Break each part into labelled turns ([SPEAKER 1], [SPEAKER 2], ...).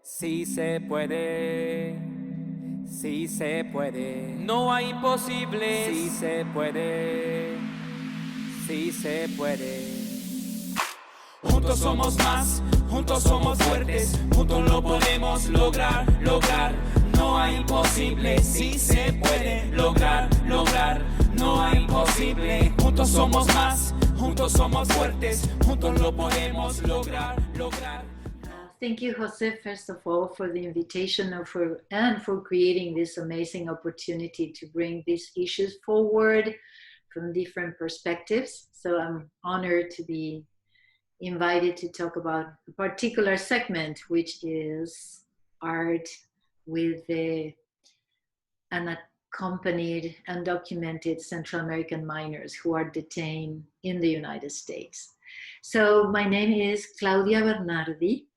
[SPEAKER 1] Sí se puede, sí se puede, no hay imposibles. Sí se puede, sí se puede. Juntos somos más, juntos somos fuertes, juntos lo podemos lograr, lograr. No hay imposible, sí se puede lograr, lograr. No hay imposible, juntos somos más, juntos somos fuertes, juntos lo podemos lograr, lograr.
[SPEAKER 2] Thank you, Jose, first of all, for the invitation and for creating this amazing opportunity to bring these issues forward from different perspectives. So I'm honored to be invited to talk about a particular segment, which is art with unaccompanied, undocumented Central American minors who are detained in the United States. So my name is Claudia Bernardi.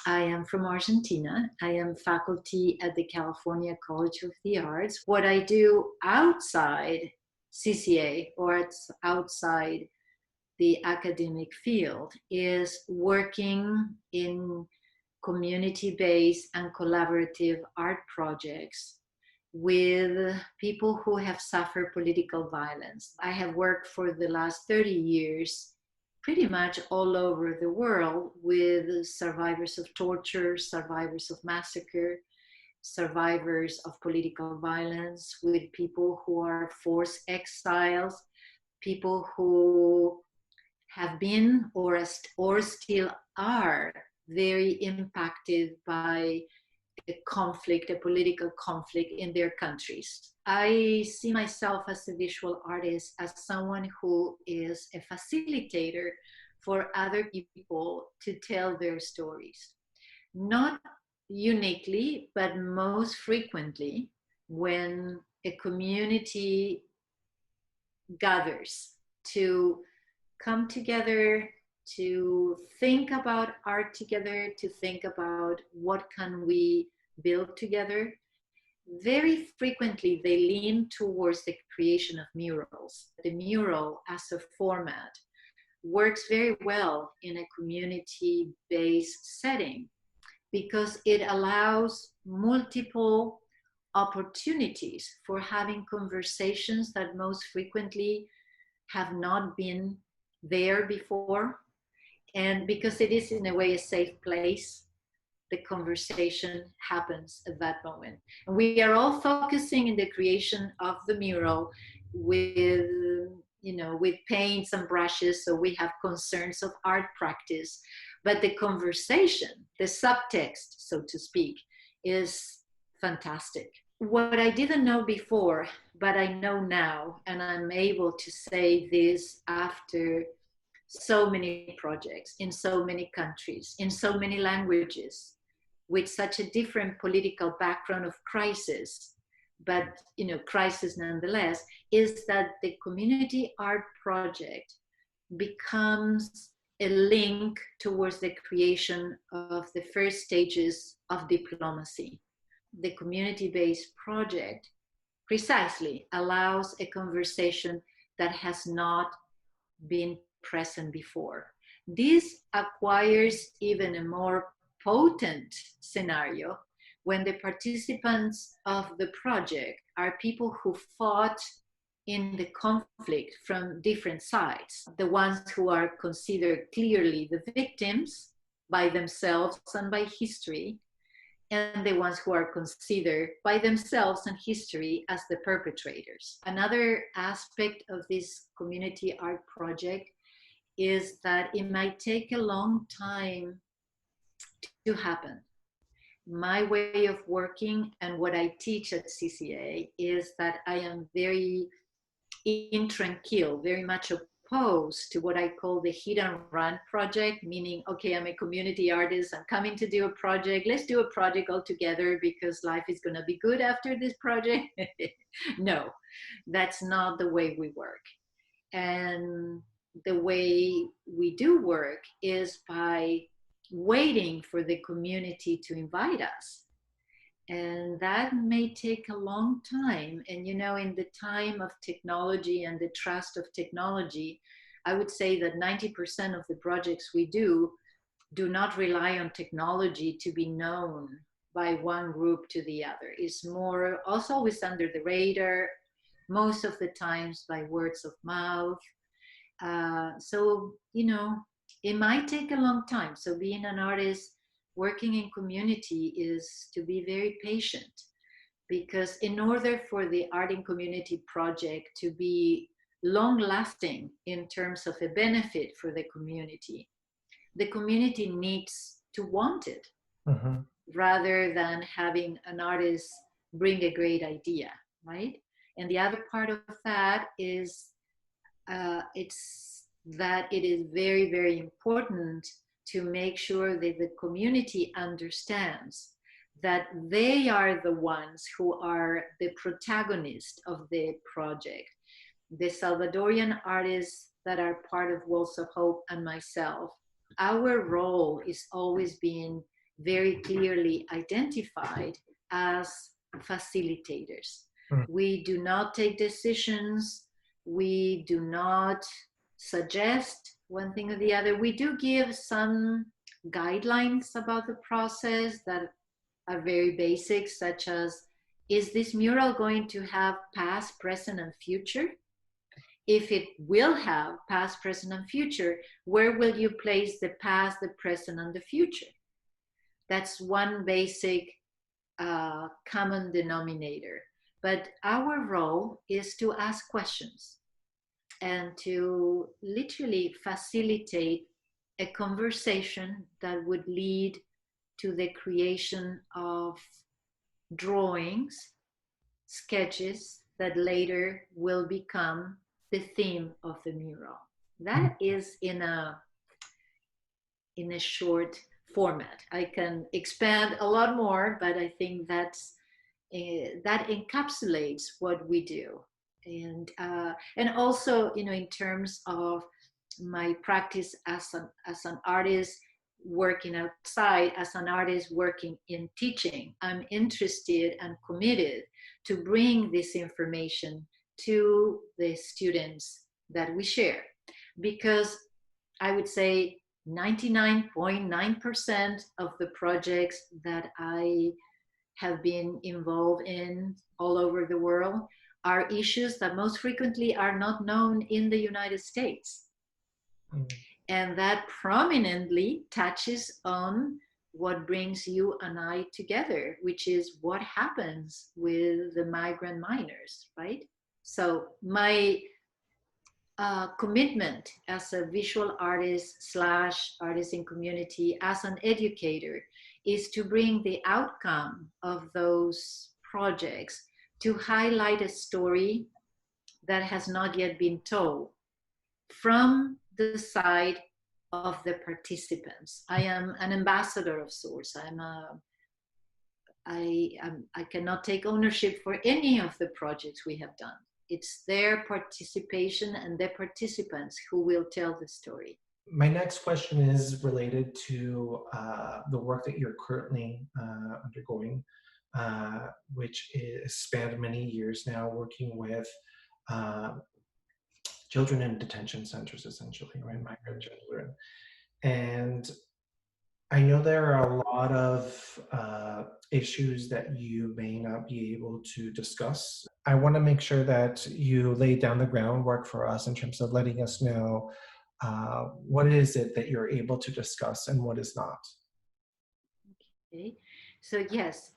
[SPEAKER 2] I am from Argentina. I am faculty at the California College of the Arts. What I do outside CCA or outside the academic field is working in community-based and collaborative art projects with people who have suffered political violence. I have worked for the last 30 years pretty much all over the world with survivors of torture, survivors of massacre, survivors of political violence, with people who are forced exiles, people who have been or still are very impacted by a conflict, a political conflict in their countries. I see myself as a visual artist, as someone who is a facilitator for other people to tell their stories. Not uniquely, but most frequently when a community gathers to come together, to think about art together, to think about what can we build together. Very frequently, they lean towards the creation of murals. The mural as a format works very well in a community-based setting because it allows multiple opportunities for having conversations that most frequently have not been there before. And because it is in a way a safe place, the conversation happens at that moment. And we are all focusing in the creation of the mural with, with paints and brushes, so we have concerns of art practice. But the conversation, the subtext, so to speak, is fantastic. What I didn't know before, but I know now, and I'm able to say this after so many projects in so many countries, in so many languages, with such a different political background of crisis, but crisis nonetheless, is that the community art project becomes a link towards the creation of the first stages of diplomacy. The community-based project precisely allows a conversation that has not been present before. This acquires even a more potent scenario when the participants of the project are people who fought in the conflict from different sides. The ones who are considered clearly the victims by themselves and by history, and the ones who are considered by themselves and history as the perpetrators. Another aspect of this community art project is that it might take a long time to happen. My way of working and what I teach at CCA is that I am very intranquil, very much opposed to what I call the hit and run project, meaning, okay, I'm a community artist, I'm coming to do a project, let's do a project all together because life is gonna be good after this project. No, that's not the way we work. And the way we do work is by waiting for the community to invite us. And that may take a long time. And in the time of technology and the trust of technology, I would say that 90% of the projects we do do not rely on technology to be known by one group to the other. It's more also always under the radar, most of the times by words of mouth. So, you know, it might take a long time. So being an artist working in community is to be very patient, because in order for the art in community project to be long lasting in terms of a benefit for the community needs to want it, rather than having an artist bring a great idea, right? And the other part of that is it's that it is very, very important to make sure that the community understands that they are the ones who are the protagonist of the project. The Salvadorian artists that are part of Walls of Hope and myself, our role is always being very clearly identified as facilitators. We do not take decisions. We do not suggest one thing or the other. We do give some guidelines about the process that are very basic, such as, is this mural going to have past, present, and future? If it will have past, present, and future, where will you place the past, the present, and the future? That's one basic common denominator. But our role is to ask questions and to literally facilitate a conversation that would lead to the creation of drawings, sketches that later will become the theme of the mural. That is in a short format. I can expand a lot more, but I think that encapsulates what we do. And also, you know, in terms of my practice as an artist working outside, as an artist working in teaching, I'm interested and committed to bring this information to the students that we share, because I would say 99.9% of the projects that I have been involved in all over the world are issues that most frequently are not known in the United States. And that prominently touches on what brings you and I together, which is what happens with the migrant minors, right? So my commitment as a visual artist / artist in community, as an educator, is to bring the outcome of those projects to highlight a story that has not yet been told from the side of the participants. I am an ambassador of sorts. I cannot take ownership for any of the projects we have done. It's their participation and their participants who will tell the story.
[SPEAKER 3] My next question is related to the work that you're currently undergoing, which is spanned many years now, working with children in detention centers, essentially, right? Migrant children. And I know there are a lot of issues that you may not be able to discuss. I want to make sure that you lay down the groundwork for us in terms of letting us know what is it that you're able to discuss and what is not.
[SPEAKER 2] Okay, so yes,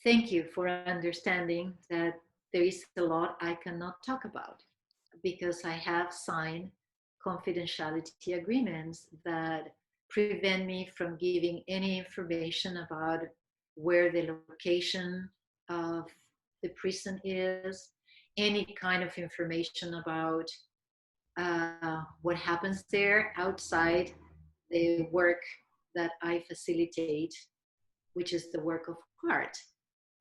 [SPEAKER 2] thank you for understanding that there is a lot I cannot talk about, because I have signed confidentiality agreements that prevent me from giving any information about where the location of the prison is, any kind of information about what happens there outside the work that I facilitate, which is the work of art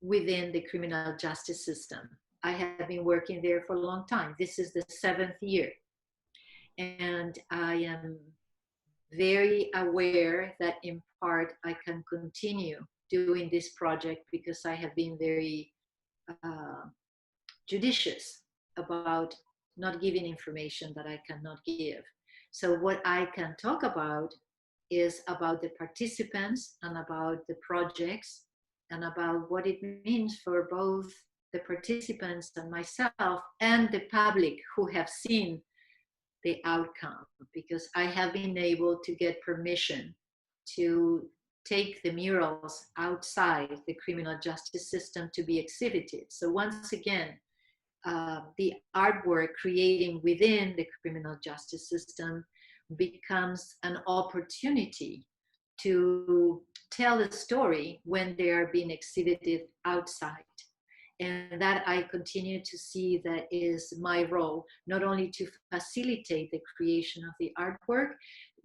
[SPEAKER 2] within the criminal justice system. I have been working there for a long time. This is the 7th year. And I am very aware that in part I can continue doing this project because I have been very judicious about not giving information that I cannot give. So what I can talk about is about the participants and about the projects and about what it means for both the participants and myself and the public who have seen the outcome, because I have been able to get permission to take the murals outside the criminal justice system to be exhibited. So once again, the artwork creating within the criminal justice system becomes an opportunity to tell a story when they are being exhibited outside. And that I continue to see that is my role, not only to facilitate the creation of the artwork,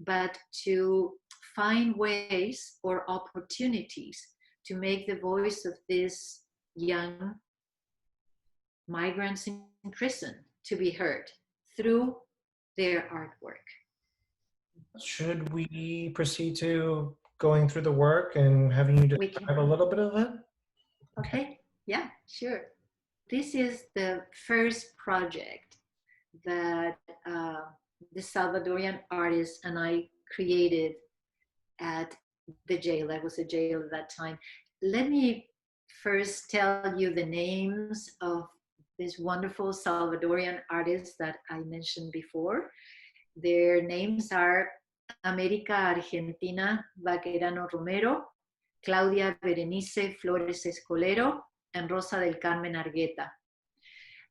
[SPEAKER 2] but to find ways or opportunities to make the voice of these young migrants in prison to be heard through their artwork.
[SPEAKER 3] Should we proceed to going through the work and having you describe a little bit of it?
[SPEAKER 2] Okay, yeah, sure. This is the first project that the Salvadorian artist and I created at the jail. I was a jail at that time. Let me first tell you the names of these wonderful Salvadorian artists that I mentioned before. Their names are América Argentina Vaquerano Romero, Claudia Berenice Flores Escolero, and Rosa del Carmen Argueta.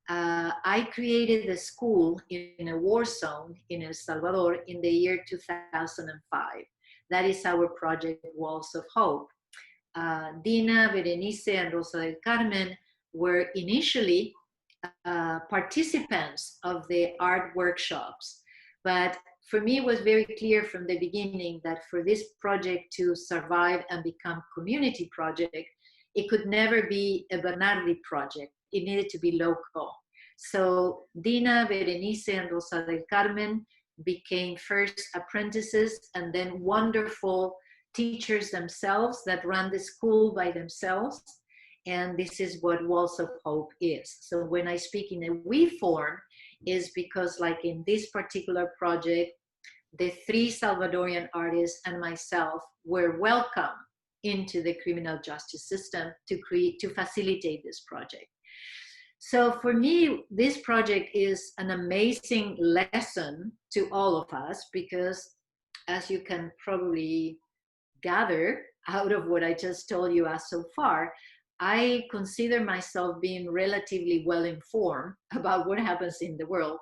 [SPEAKER 2] I created the school in a war zone in El Salvador in the year 2005. That is our project, Walls of Hope. Dina, Berenice, and Rosa del Carmen were initially participants of the art workshops, but for me, it was very clear from the beginning that for this project to survive and become community project, it could never be a Bernardi project. It needed to be local. So Dina, Berenice, and Rosa del Carmen became first apprentices and then wonderful teachers themselves that run the school by themselves. And this is what Walls of Hope is. So when I speak in a we form, is because like in this particular project, the three Salvadorian artists and myself were welcome into the criminal justice system to facilitate this project. So for me, this project is an amazing lesson to all of us because, as you can probably gather out of what I just told you as so far, I consider myself being relatively well informed about what happens in the world,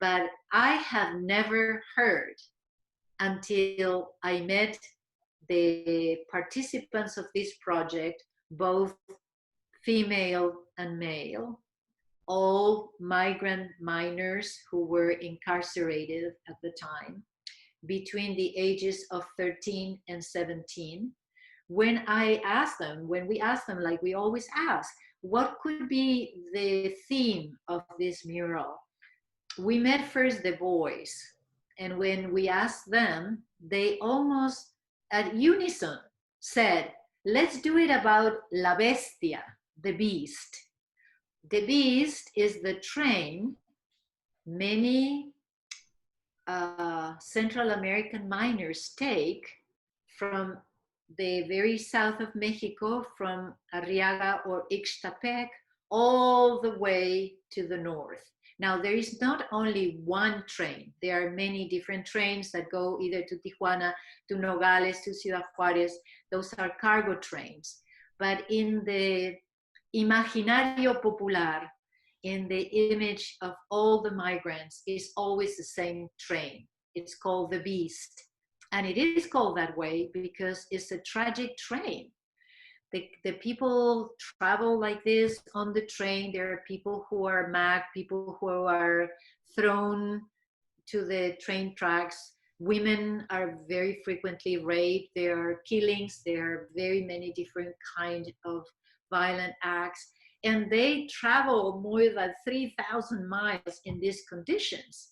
[SPEAKER 2] but I have never heard until I met the participants of this project, both female and male, all migrant minors who were incarcerated at the time, between the ages of 13 and 17. When we asked them, like we always ask, what could be the theme of this mural? We met first the boys, and when we asked them, they almost at unison said, let's do it about la bestia, the beast. The beast is the train many Central American miners take from the very south of Mexico, from Arriaga or Ixtapec, all the way to the north. Now, there is not only one train. There are many different trains that go either to Tijuana, to Nogales, to Ciudad Juárez. Those are cargo trains. But in the imaginario popular, in the image of all the migrants, is always the same train. It's called the Beast. And it is called that way because it's a tragic train. The people travel like this on the train. There are people who are mad, people who are thrown to the train tracks. Women are very frequently raped. There are killings. There are very many different kinds of violent acts. And they travel more than 3,000 miles in these conditions.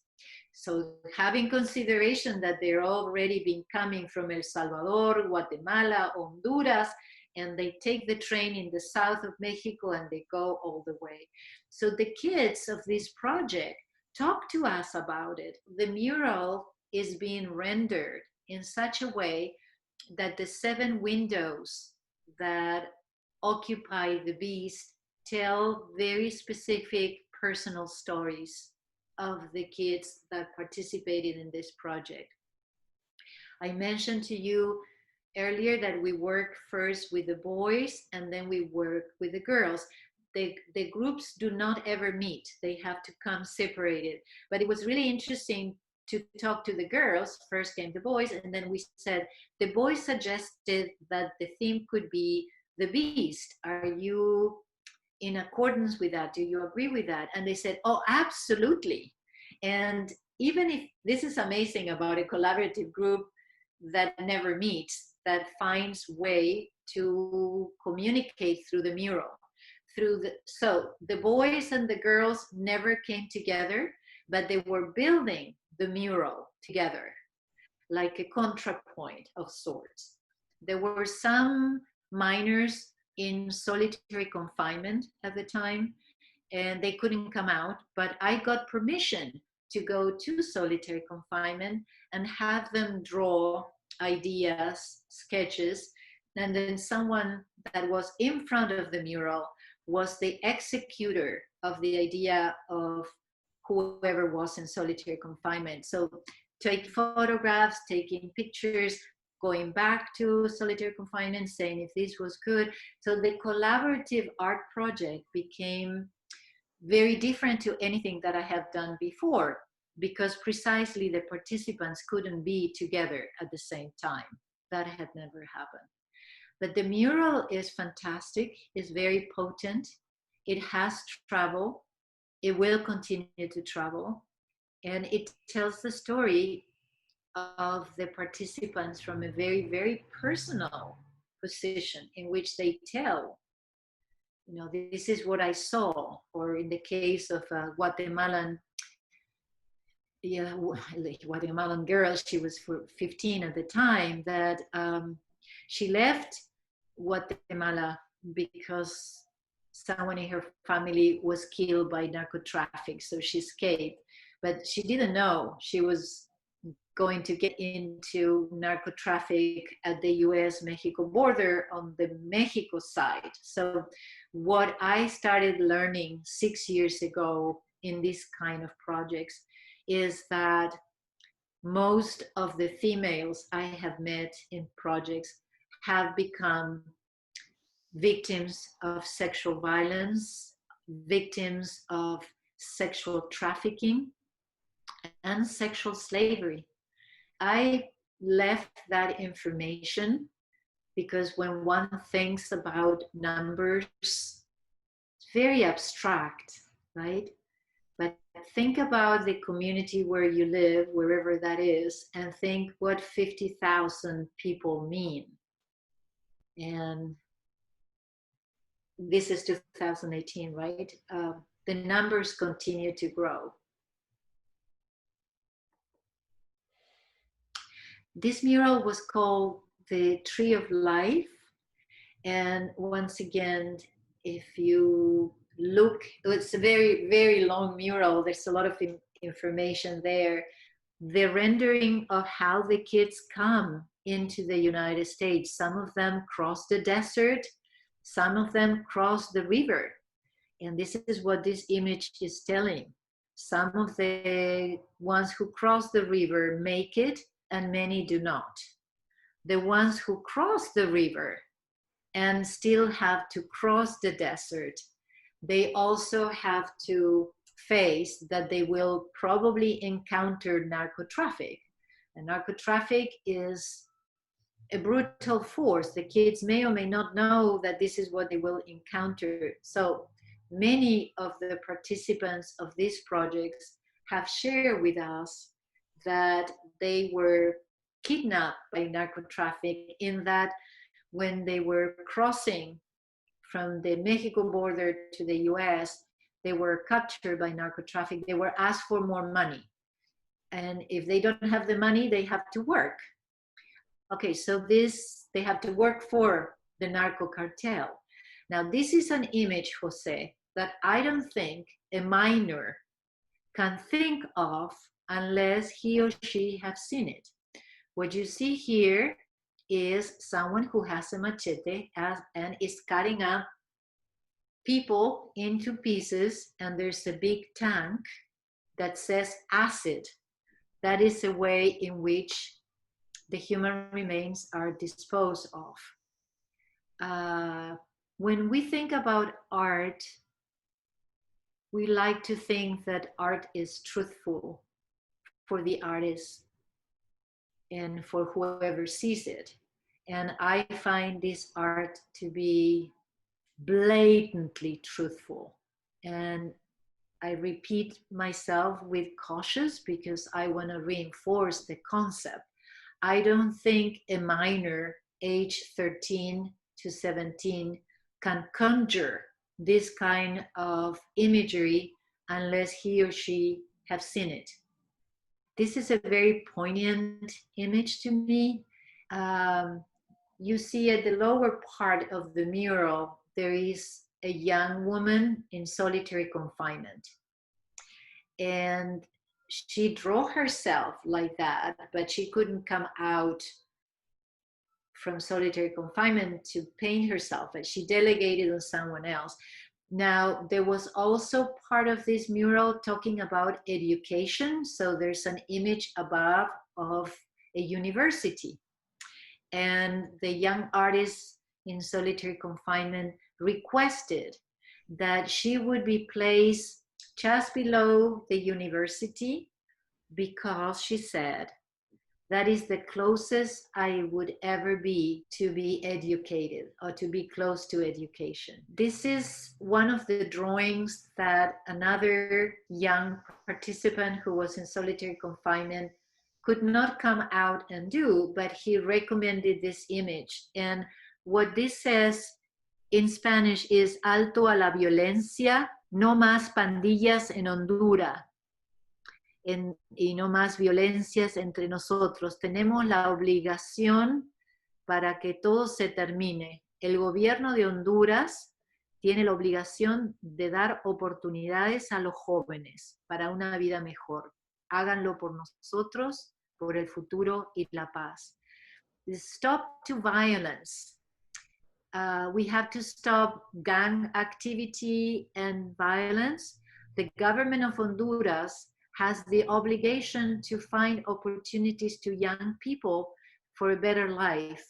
[SPEAKER 2] So having consideration that they're already been coming from El Salvador, Guatemala, Honduras, and they take the train in the south of Mexico and they go all the way. So the kids of this project talk to us about it. The mural is being rendered in such a way that the 7 windows that occupy the beast tell very specific personal stories of the kids that participated in this project. I mentioned to you earlier that we work first with the boys and then we work with the girls. The groups do not ever meet. They have to come separated. But it was really interesting to talk to the girls. First came the boys, and then we said, the boys suggested that the theme could be the beast. Are you in accordance with that? Do you agree with that? And they said, oh, absolutely. And even if this is amazing about a collaborative group that never meets, that finds way to communicate through the mural. So the boys and the girls never came together, but they were building the mural together, like a contrapoint of sorts. There were some minors in solitary confinement at the time, and they couldn't come out, but I got permission to go to solitary confinement and have them draw ideas, sketches, and then someone that was in front of the mural was the executor of the idea of whoever was in solitary confinement. So take photographs, taking pictures, going back to solitary confinement, saying if this was good. So the collaborative art project became very different to anything that I have done before, because precisely the participants couldn't be together at the same time. That had never happened. But the mural is fantastic, it's very potent, it has travel, it will continue to travel, and it tells the story of the participants from a very, very personal position in which they tell, you know, this is what I saw, or in the case of a Guatemalan girl, she was 15 at the time, that she left Guatemala because someone in her family was killed by narco traffic, so she escaped. But she didn't know she was going to get into narco traffic at the U.S. Mexico border on the Mexico side. So what I started learning 6 years ago in this kind of projects is that most of the females I have met in projects have become victims of sexual violence, victims of sexual trafficking, and sexual slavery. I left that information because when one thinks about numbers, it's very abstract, right? But think about the community where you live, wherever that is, and think what 50,000 people mean. And this is 2018, right? The numbers continue to grow. This mural was called the Tree of Life. And once again, if you look, it's a very, very long mural. There's a lot of information there. The rendering of how the kids come into the United States. Some of them cross the desert. Some of them cross the river. And this is what this image is telling. Some of the ones who cross the river make it, and many do not. The ones who cross the river and still have to cross the desert, they also have to face that they will probably encounter narco traffic. And narco traffic is a brutal force. The kids may or may not know that this is what they will encounter. So many of the participants of these projects have shared with us that they were kidnapped by narco traffic, in that when they were crossing from the Mexico border to the US, they were captured by narco traffic. They were asked for more money. And if they don't have the money, they have to work. Okay, so they have to work for the narco cartel. Now, this is an image, Jose, that I don't think a minor can think of unless he or she has seen it. What you see here is someone who has a machete and is cutting up people into pieces, and there's a big tank that says acid. That is a way in which the human remains are disposed of. When we think about art, we like to think that art is truthful for the artist and for whoever sees it. And I find this art to be blatantly truthful. And I repeat myself with cautious because I want to reinforce the concept. I don't think a minor age 13 to 17 can conjure this kind of imagery unless he or she have seen it. This is a very poignant image to me. You see at the lower part of the mural, there is a young woman in solitary confinement. And she drew herself like that, but she couldn't come out from solitary confinement to paint herself, but she delegated on someone else. Now, there was also part of this mural talking about education. So there's an image above of a university. And the young artist in solitary confinement requested that she would be placed just below the university because she said, that is the closest I would ever be to be educated or to be close to education. This is one of the drawings that another young participant who was in solitary confinement could not come out and do, but he recommended this image. And what this says in Spanish is alto a la violencia, no más pandillas en Honduras. Y no más violencias entre nosotros. Tenemos la obligación para que todo se termine. El gobierno de Honduras tiene la obligación de dar oportunidades a los jóvenes para una vida mejor. Háganlo por nosotros, por el futuro y la paz. Stop to violence. We have to stop gang activity and violence. The government of Honduras has the obligation to find opportunities to young people for a better life.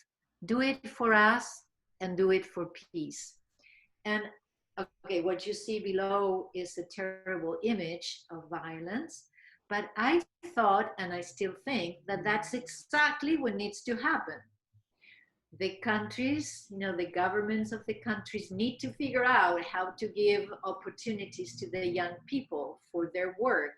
[SPEAKER 2] Do it for us and do it for peace. And okay, what you see below is a terrible image of violence, but I thought, and I still think, that that's exactly what needs to happen. The countries, the governments of the countries need to figure out how to give opportunities to the young people for their work.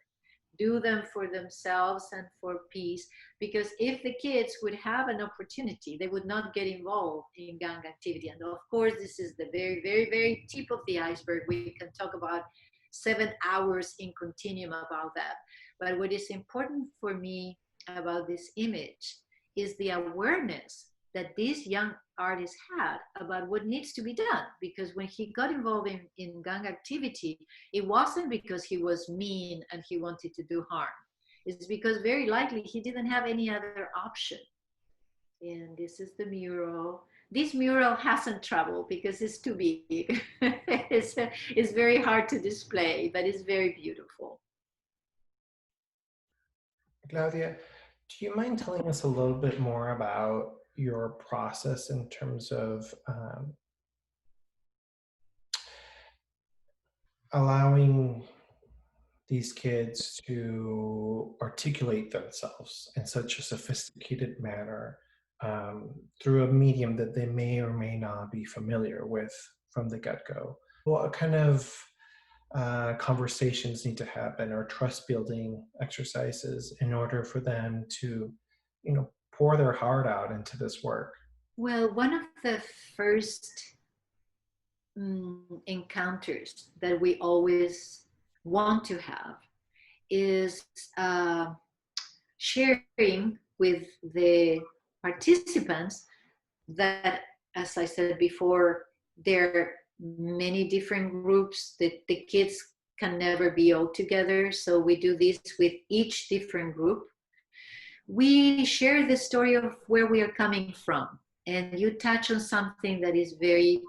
[SPEAKER 2] Do them for themselves and for peace, because if the kids would have an opportunity, they would not get involved in gang activity. And of course, this is the very, very, very tip of the iceberg. We can talk about 7 hours in continuum about that. But what is important for me about this image is the awareness that this young artist had about what needs to be done. Because when he got involved in gang activity, it wasn't because he was mean and he wanted to do harm. It's because very likely he didn't have any other option. And this is the mural. This mural hasn't traveled because it's too big. It's very hard to display, but it's very beautiful.
[SPEAKER 3] Claudia, do you mind telling us a little bit more about your process in terms of allowing these kids to articulate themselves in such a sophisticated manner through a medium that they may or may not be familiar with from the get-go? What kind of conversations need to happen, or trust building exercises, in order for them to, pour their heart out into this work?
[SPEAKER 2] Well, one of the first encounters that we always want to have is sharing with the participants that, as I said before, there are many different groups, that the kids can never be all together. So we do this with each different group. we share the story of where we are coming from. And you touch on something that is very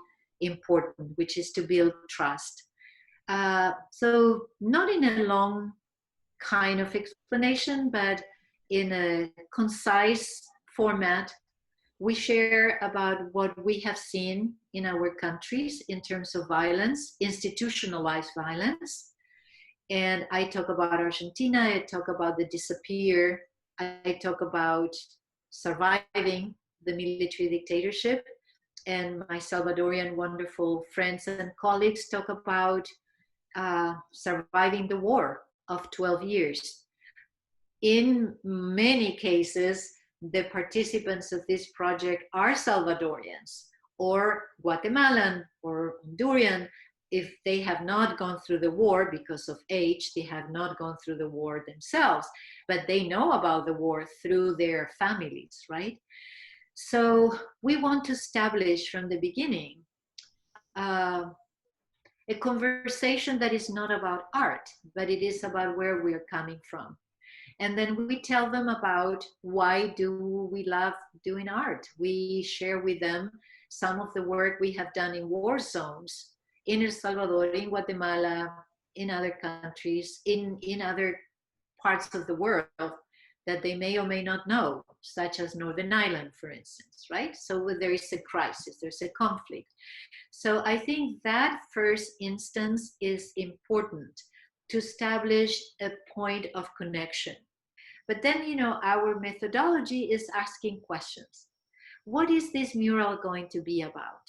[SPEAKER 2] important, which is to build trust. So not in a long kind of explanation, but in a concise format, we share about what we have seen in our countries in terms of violence, institutionalized violence. And I talk about Argentina, I talk about the disappear, I talk about surviving the military dictatorship, and my Salvadorian wonderful friends and colleagues talk about surviving the war of 12 years. In many cases, the participants of this project are Salvadorians or Guatemalan or Honduran. If they have not gone through the war because of age, they have not gone through the war themselves, but they know about the war through their families, right? So we want to establish from the beginning a conversation that is not about art, but it is about where we are coming from. And then we tell them about why do we love doing art. We share with them some of the work we have done in war zones in El Salvador, in Guatemala, in other countries, in other parts of the world that they may or may not know, such as Northern Ireland, for instance, right? So there is a crisis, there's a conflict. So I think that first instance is important to establish a point of connection. But then, you know, our methodology is asking questions. What is this mural going to be about?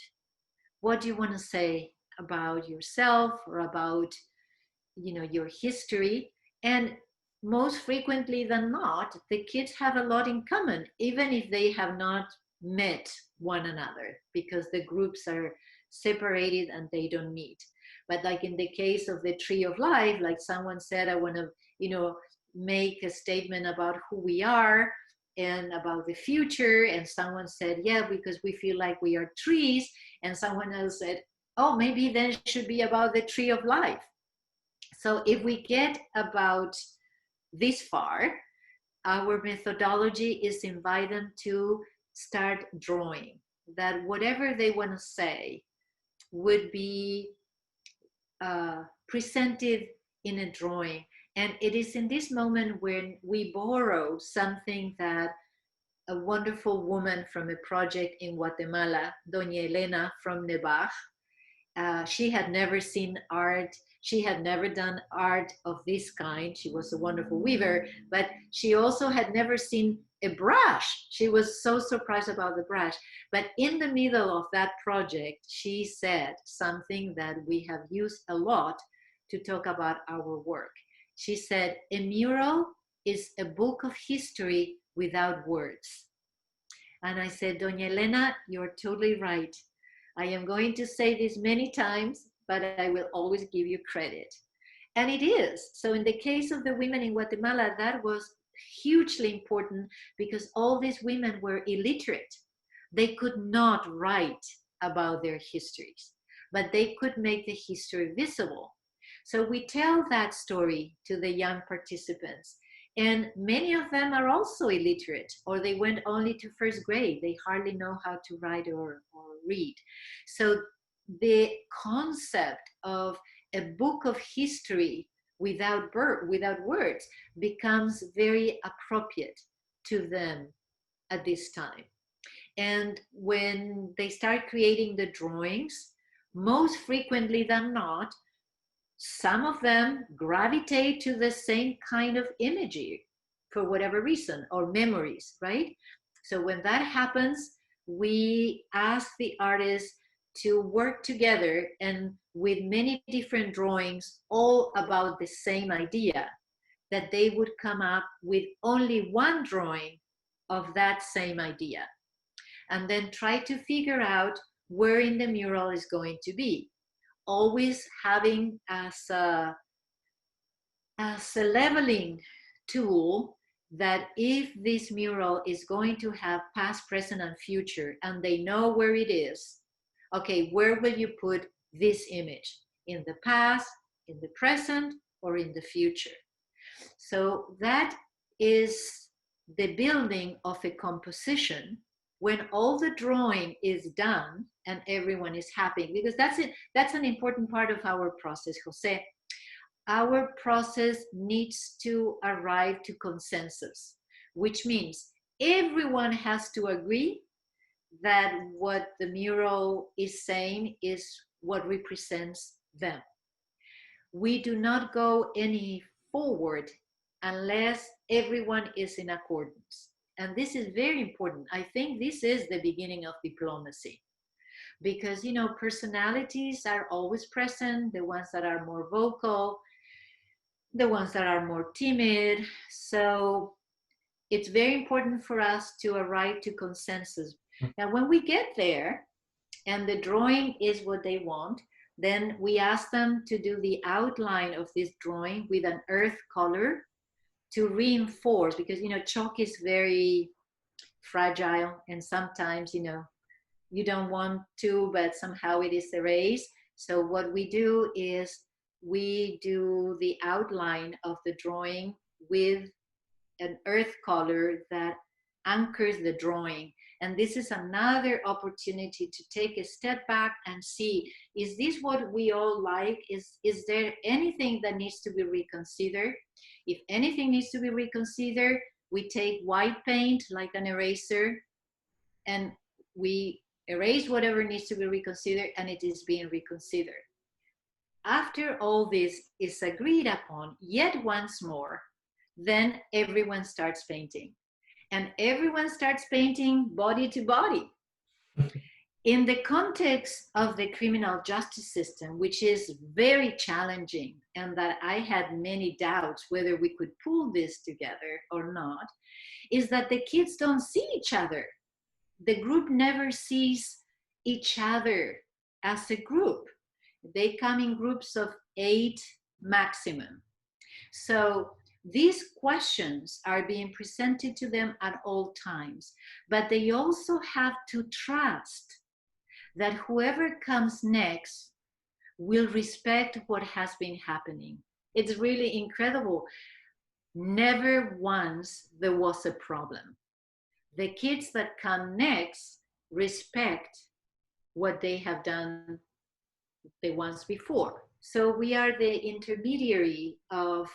[SPEAKER 2] What do you want to say about yourself or about, you know, your history? And most frequently than not, the kids have a lot in common, even if they have not met one another, because the groups are separated and they don't meet. But like in the case of the Tree of Life, like someone said, I want to, you know, make a statement about who we are and about the future. And someone said, yeah, because we feel like we are trees. And someone else said, oh, maybe then it should be about the Tree of Life. So if we get about this far, our methodology is invite them to start drawing, that whatever they want to say would be presented in a drawing. And it is in this moment when we borrow something that a wonderful woman from a project in Guatemala, Doña Elena from Nevaj, she had never seen art. She had never done art of this kind. She was a wonderful weaver, but she also had never seen a brush. She was so surprised about the brush. But in the middle of that project, she said something that we have used a lot to talk about our work. She said, a mural is a book of history without words. And I said, Doña Elena, you're totally right. I am going to say this many times, but I will always give you credit. And it is. So in the case of the women in Guatemala, that was hugely important because all these women were illiterate. They could not write about their histories, but they could make the history visible. So we tell that story to the young participants. And many of them are also illiterate, or they went only to first grade. They hardly know how to write or read. So the concept of a book of history without words becomes very appropriate to them at this time. And when they start creating the drawings, most frequently than not, some of them gravitate to the same kind of imagery for whatever reason, or memories, right? So when that happens, we ask the artists to work together and with many different drawings, all about the same idea, that they would come up with only one drawing of that same idea. And then try to figure out where in the mural is going to be. Always having as a leveling tool that if this mural is going to have past, present, and future, and they know where it is, okay, where will you put this image? In the past, in the present, or in the future? So that is the building of a composition when all the drawing is done and everyone is happy, because that's it. That's an important part of our process, Jose. Our process needs to arrive to consensus, which means everyone has to agree that what the mural is saying is what represents them. We do not go any forward unless everyone is in accordance. And this is very important. I think this is the beginning of diplomacy, because, you know, personalities are always present, the ones that are more vocal, the ones that are more timid. So it's very important for us to arrive to consensus. Now, when we get there and the drawing is what they want, then we ask them to do the outline of this drawing with an earth color to reinforce, because, you know, chalk is very fragile and sometimes, you know, you don't want to, but somehow it is erased. So what we do is we do the outline of the drawing with an earth color that anchors the drawing. And this is another opportunity to take a step back and see, is this what we all like? Is there anything that needs to be reconsidered? If anything needs to be reconsidered, we take white paint like an eraser and we erase whatever needs to be reconsidered, and it is being reconsidered. After all this is agreed upon, yet once more, then everyone starts painting. And everyone starts painting body to body. In the context of the criminal justice system, which is very challenging, and that I had many doubts whether we could pull this together or not, is that the kids don't see each other. The group never sees each other as a group. They come in groups of 8 maximum. So these questions are being presented to them at all times, but they also have to trust that whoever comes next will respect what has been happening. It's really incredible. Never once there was a problem. The kids that come next respect what they have done the ones before. So we are the intermediary of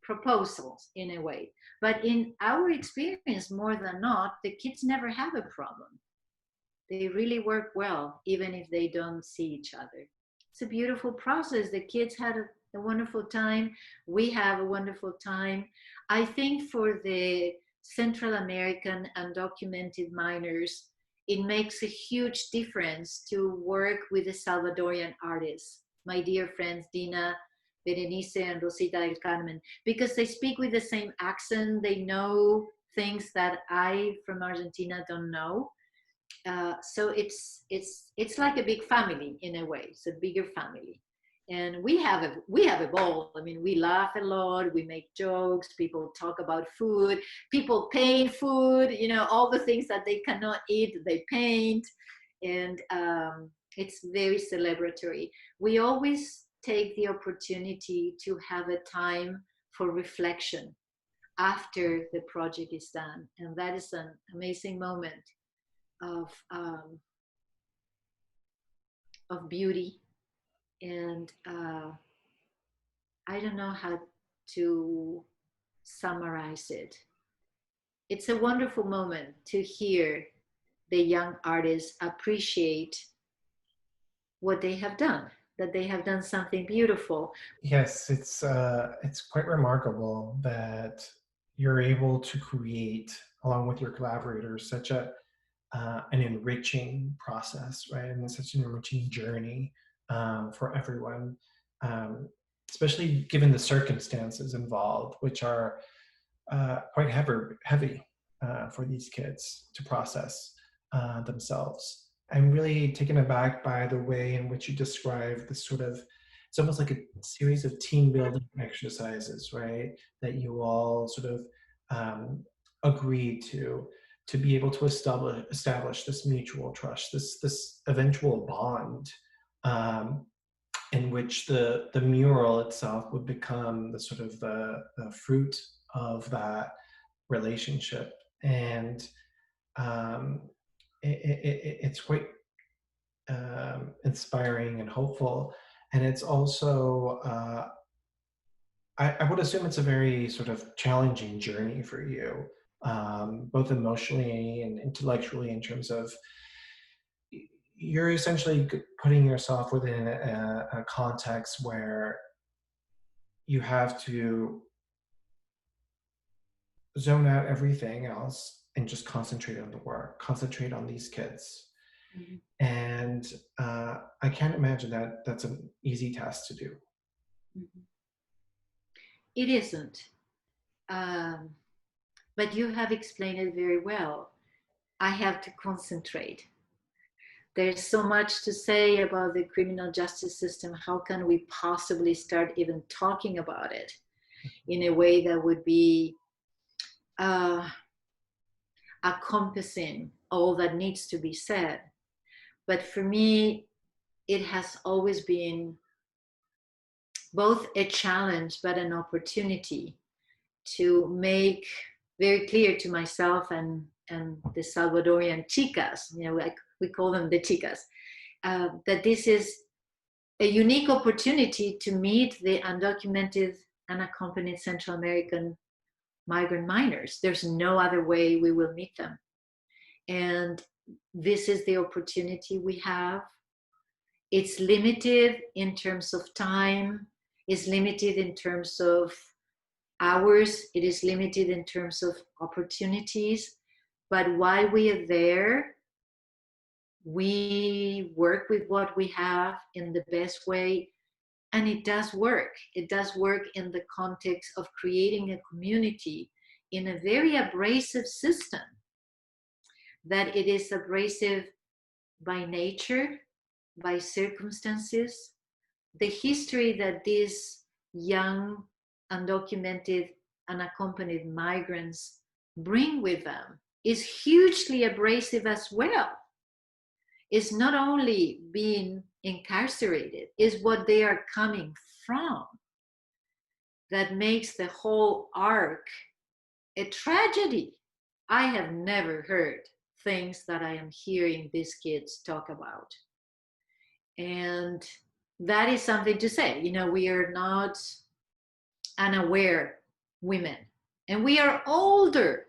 [SPEAKER 2] proposals in a way. But in our experience, more than not, the kids never have a problem. They really work well, even if they don't see each other. It's a beautiful process. The kids had a wonderful time. We have a wonderful time. I think for the Central American undocumented minors, it makes a huge difference to work with the Salvadorian artists, my dear friends Dina, Berenice, and Rosita del Carmen, because they speak with the same accent. They know things that I from Argentina don't know. So it's like a big family in a way. It's a bigger family, and we have a ball. I mean, we laugh a lot. We make jokes. People talk about food. People paint food. You know, all the things that they cannot eat, they paint, and it's very celebratory. We always take the opportunity to have a time for reflection after the project is done, and that is an amazing moment of beauty, and I don't know how to summarize it. It's a wonderful moment to hear the young artists appreciate what they have done, that they have done something beautiful.
[SPEAKER 3] Yes, it's quite remarkable that you're able to create, along with your collaborators, such an enriching process, right? And such an enriching journey for everyone, especially given the circumstances involved, which are quite heavy for these kids to process themselves. I'm really taken aback by the way in which you describe this sort of, it's almost like a series of team building exercises, right? That you all sort of agreed to be able to establish this mutual trust, this eventual bond in which the mural itself would become the sort of the fruit of that relationship. And it's quite inspiring and hopeful. And it's also, I would assume it's a very sort of challenging journey for you, both emotionally and intellectually, in terms of you're essentially putting yourself within a context where you have to zone out everything else and just concentrate on the work, concentrate on these kids.
[SPEAKER 2] Mm-hmm.
[SPEAKER 3] And I can't imagine that that's an easy task to do.
[SPEAKER 2] Mm-hmm. It isn't. But you have explained it very well. I have to concentrate. There's so much to say about the criminal justice system. How can we possibly start even talking about it in a way that would be encompassing all that needs to be said? But for me, it has always been both a challenge but an opportunity to make very clear to myself and the Salvadorian chicas, like we call them the chicas, that this is a unique opportunity to meet the undocumented, unaccompanied Central American migrant minors. There's no other way we will meet them. And this is the opportunity we have. It's limited in terms of time, it's limited in terms of hours, it is limited in terms of opportunities. But while we are there, we work with what we have in the best way. And it does work. It does work in the context of creating a community in a very abrasive system, that it is abrasive by nature, by circumstances. The history that these young, undocumented, unaccompanied migrants bring with them is hugely abrasive as well. It's not only being incarcerated, it's what they are coming from that makes the whole arc a tragedy. I have never heard things that I am hearing these kids talk about. And that is something to say. We are not unaware women, and we are older.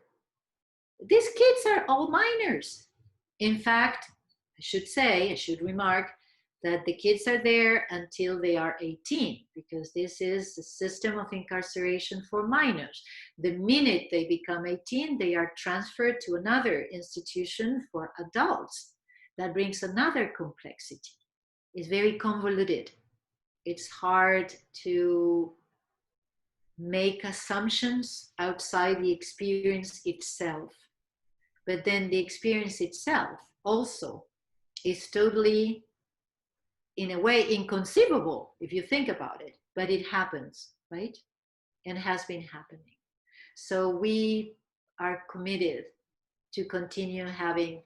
[SPEAKER 2] These kids are all minors. In fact, I should remark that the kids are there until they are 18, because this is the system of incarceration for minors. The minute they become 18, they are transferred to another institution for adults. That brings another complexity. It's very convoluted. It's hard to make assumptions outside the experience itself. But then the experience itself also is totally, in a way, inconceivable if you think about it, but it happens, right? And has been happening. So we are committed to continue having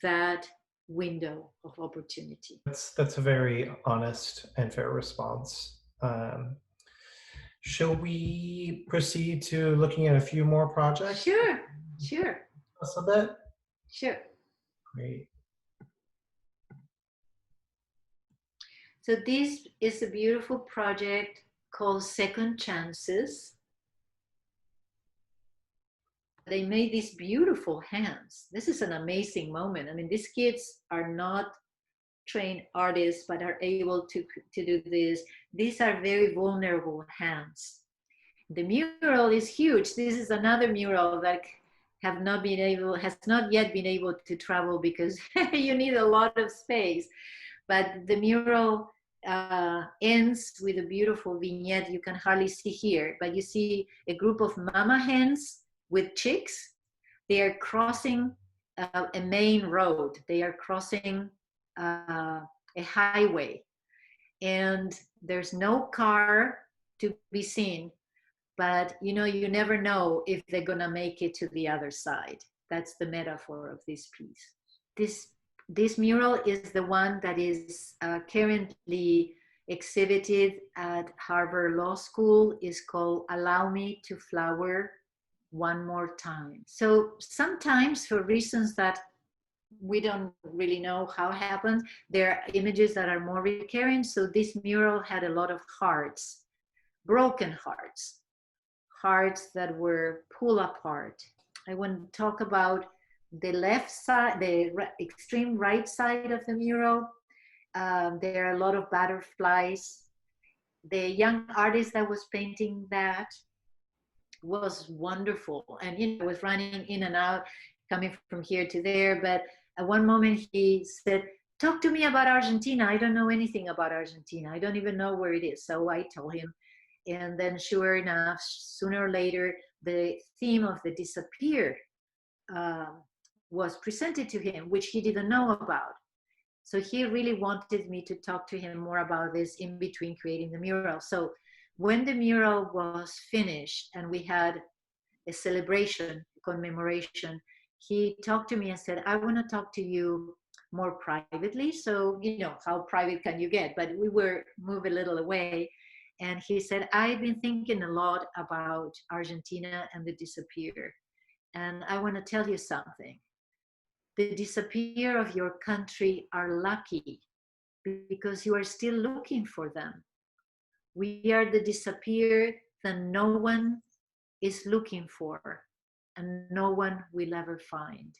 [SPEAKER 2] that window of opportunity.
[SPEAKER 3] That's a very honest and fair response. Shall we proceed to looking at a few more projects?
[SPEAKER 2] Sure.
[SPEAKER 3] A bit?
[SPEAKER 2] Sure.
[SPEAKER 3] Great.
[SPEAKER 2] So this is a beautiful project called Second Chances. They made these beautiful hands. This is an amazing moment. I mean, these kids are not trained artists, but are able to do this. These are very vulnerable hands. The mural is huge. This is another mural that has not yet been able to travel because you need a lot of space. But the mural ends with a beautiful vignette you can hardly see here, but you see a group of mama hens with chicks. They are crossing a main road. They are crossing a highway, and there's no car to be seen, but you never know if they're gonna make it to the other side. That's the metaphor of this piece. This mural is the one that is currently exhibited at Harvard Law School. Is called Allow Me to Flower. one more time. So sometimes, for reasons that we don't really know how it happened, there are images that are more recurring. So this mural had a lot of hearts, broken hearts, hearts that were pulled apart. I want to talk about the left side, the extreme right side of the mural. There are a lot of butterflies. The young artist that was painting that was wonderful. And I was running in and out, coming from here to there. But at one moment he said, talk to me about Argentina. I don't know anything about Argentina. I don't even know where it is. So I told him. And then sure enough, sooner or later, the theme of the disappear was presented to him, which he didn't know about. So he really wanted me to talk to him more about this in between creating the mural. So when the mural was finished and we had a celebration, commemoration, he talked to me and said, I want to talk to you more privately. So, how private can you get? But we were moved a little away. And he said, I've been thinking a lot about Argentina and the disappear. And I want to tell you something. The disappear of your country are lucky because you are still looking for them. We are the disappear that no one is looking for and no one will ever find.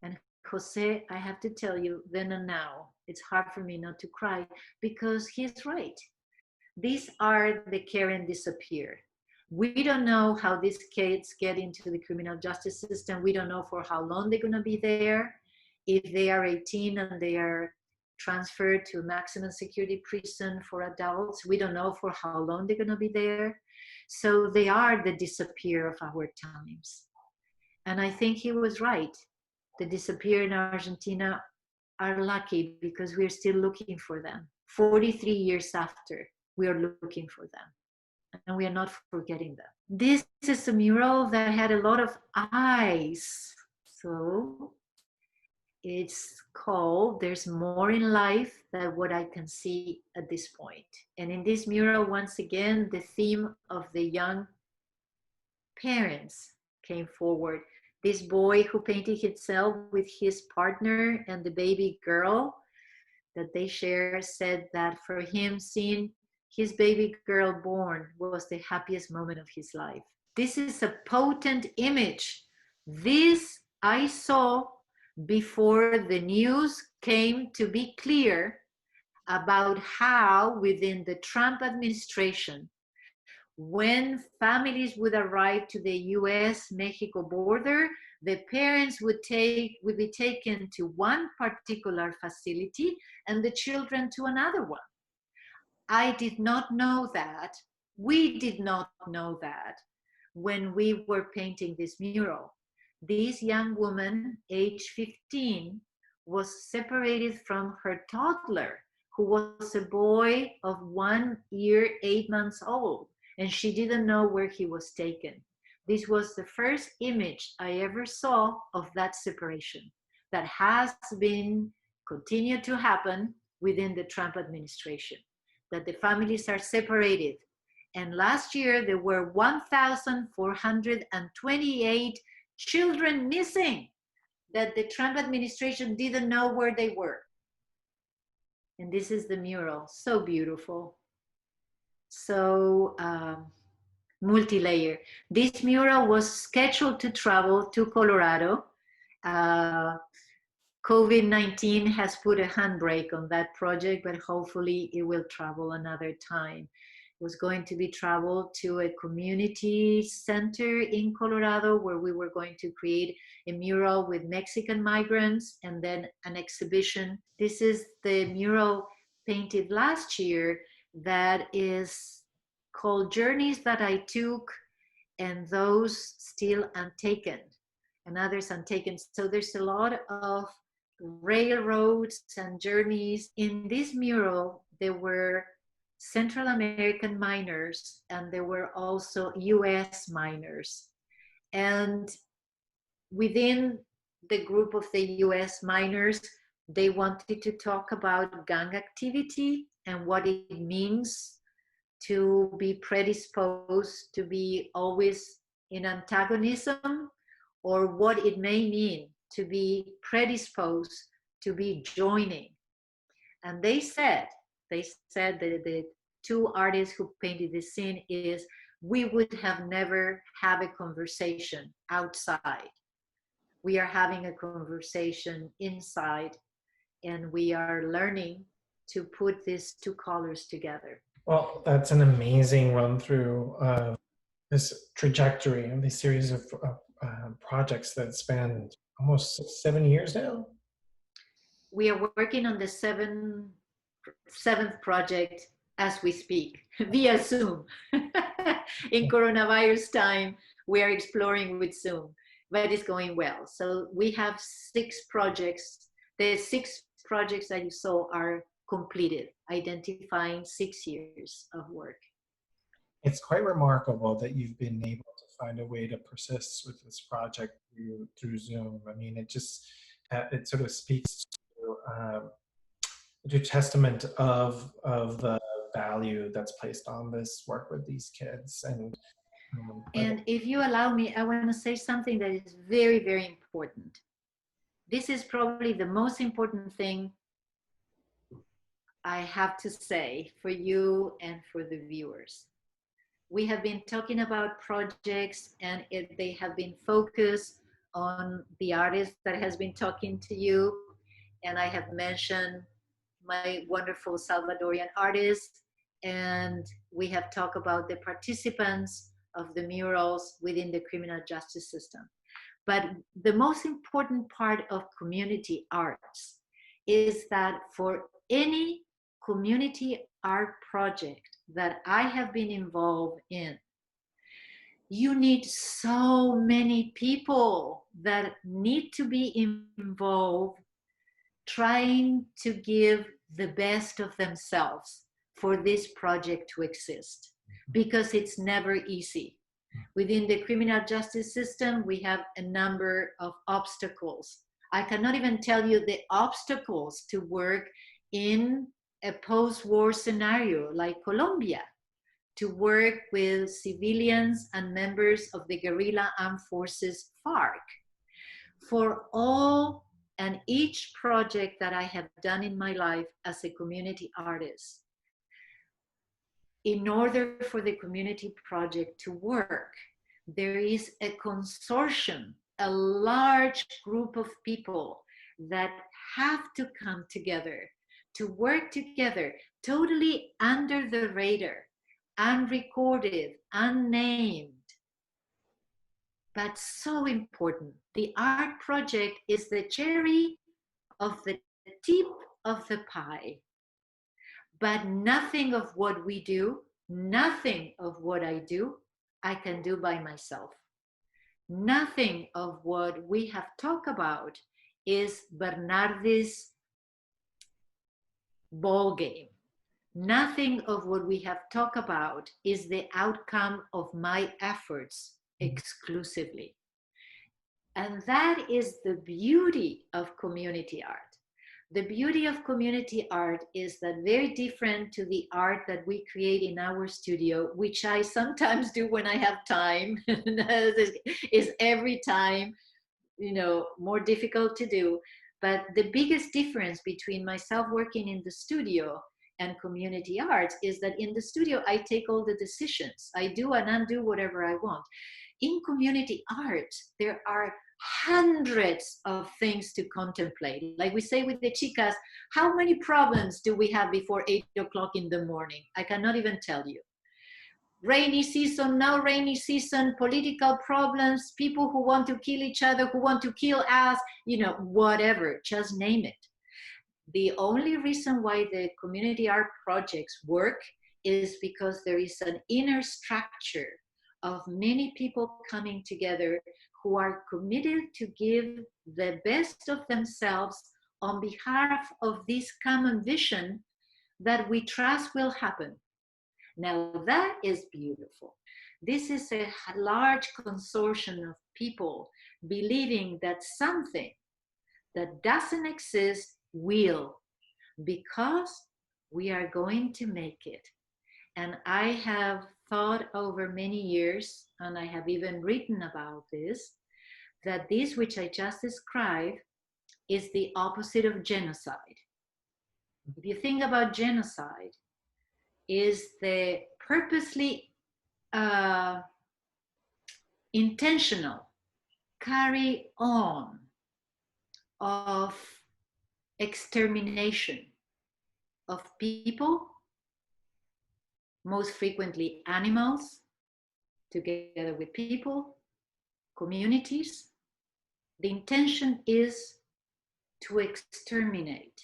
[SPEAKER 2] And Jose, I have to tell you, then and now, it's hard for me not to cry because he's right. These are the Karen disappear. We don't know how these kids get into the criminal justice system. We don't know for how long they're going to be there. If they are 18 and they are transferred to a maximum security prison for adults, we don't know for how long they're going to be there. So they are the disappear of our times. And I think he was right. The disappear in Argentina are lucky because we're still looking for them. 43 years after, we are looking for them. And we are not forgetting them. This is a mural that had a lot of eyes. So it's called There's More in Life Than What I Can See at This Point. And in this mural, once again, the theme of the young parents came forward. This boy who painted himself with his partner and the baby girl that they share said that for him, seeing his baby girl born was the happiest moment of his life. This is a potent image. This I saw before the news came to be clear about how within the Trump administration, when families would arrive to the U.S. Mexico border, the parents would be taken to one particular facility and the children to another one. I did not know that. We did not know that when we were painting this mural. This young woman, age 15, was separated from her toddler, who was a boy of 1 year, 8 months old, and she didn't know where he was taken. This was the first image I ever saw of that separation that has been continued to happen within the Trump administration, that the families are separated. And last year there were 1,428 children missing that the Trump administration didn't know where they were. And this is the mural, so beautiful. So multi-layer. This mural was scheduled to travel to Colorado. COVID-19 has put a handbrake on that project, but hopefully it will travel another time. It was going to be traveled to a community center in Colorado where we were going to create a mural with Mexican migrants and then an exhibition. This is the mural painted last year that is called Journeys That I Took and Those Still Untaken and Others Untaken. So there's a lot of railroads and journeys. In this mural, there were Central American miners and there were also U.S. miners. And within the group of the U.S. miners, they wanted to talk about gang activity and what it means to be predisposed to be always in antagonism or what it may mean to be predisposed to be joining. And they said that the two artists who painted this scene is, we would have never have a conversation outside. We are having a conversation inside, and we are learning to put these two colors together.
[SPEAKER 3] Well, that's an amazing run through of this trajectory and this series of projects that span almost 7 years now.
[SPEAKER 2] We are working on the seventh project as we speak, via Zoom. In coronavirus time, we are exploring with Zoom, but it's going well. So we have 6 projects. The 6 projects that you saw are completed, identifying 6 years of work.
[SPEAKER 3] It's quite remarkable that you've been able to find a way to persist with this project through Zoom. I mean, it just, it sort of speaks to testament of the value that's placed on this work with these kids. And
[SPEAKER 2] if you allow me, I want to say something that is very, very important. This is probably the most important thing I have to say for you and for the viewers. We have been talking about projects, and they have been focused on the artist that has been talking to you. And I have mentioned my wonderful Salvadorian artists, and we have talked about the participants of the murals within the criminal justice system. But the most important part of community arts is that for any community art project that I have been involved in, you need so many people that need to be involved, trying to give the best of themselves for this project to exist, because it's never easy. Within the criminal justice system, we have a number of obstacles. I cannot even tell you the obstacles to work in a post-war scenario like Colombia, to work with civilians and members of the guerrilla armed forces FARC. For all and each project that I have done in my life as a community artist, in order for the community project to work, there is a consortium, a large group of people that have to come together to work together, totally under the radar, unrecorded, unnamed, but so important. The art project is the cherry of the tip of the pie. But nothing of what we do, nothing of what I do, I can do by myself. Nothing of what we have talked about is Bernardi's ball game. Nothing of what we have talked about is the outcome of my efforts exclusively. And that is the beauty of community art. The beauty of community art is that, very different to the art that we create in our studio, which I sometimes do when I have time, is every time, more difficult to do. But the biggest difference between myself working in the studio and community arts is that in the studio, I take all the decisions. I do and undo whatever I want. In community art, there are hundreds of things to contemplate. Like we say with the chicas, how many problems do we have before 8 o'clock in the morning? I cannot even tell you. Rainy season, no rainy season, political problems, people who want to kill each other, who want to kill us, whatever, just name it. The only reason why the community art projects work is because there is an inner structure of many people coming together who are committed to give the best of themselves on behalf of this common vision that we trust will happen. Now that is beautiful. This is a large consortium of people believing that something that doesn't exist will, because we are going to make it. And I have thought over many years, and I have even written about this, that this which I just described is the opposite of genocide. If you think about genocide, is the purposely intentional carry on of extermination of people, most frequently animals, together with people, communities. The intention is to exterminate.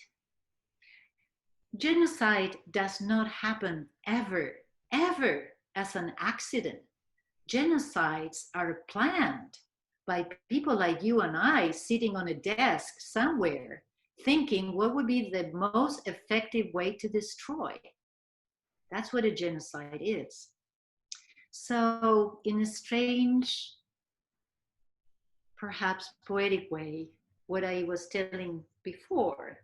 [SPEAKER 2] Genocide does not happen ever as an accident. Genocides are planned by people like you and I sitting on a desk somewhere thinking what would be the most effective way to destroy. That's what a genocide is. So in a strange, perhaps poetic way, what I was telling before,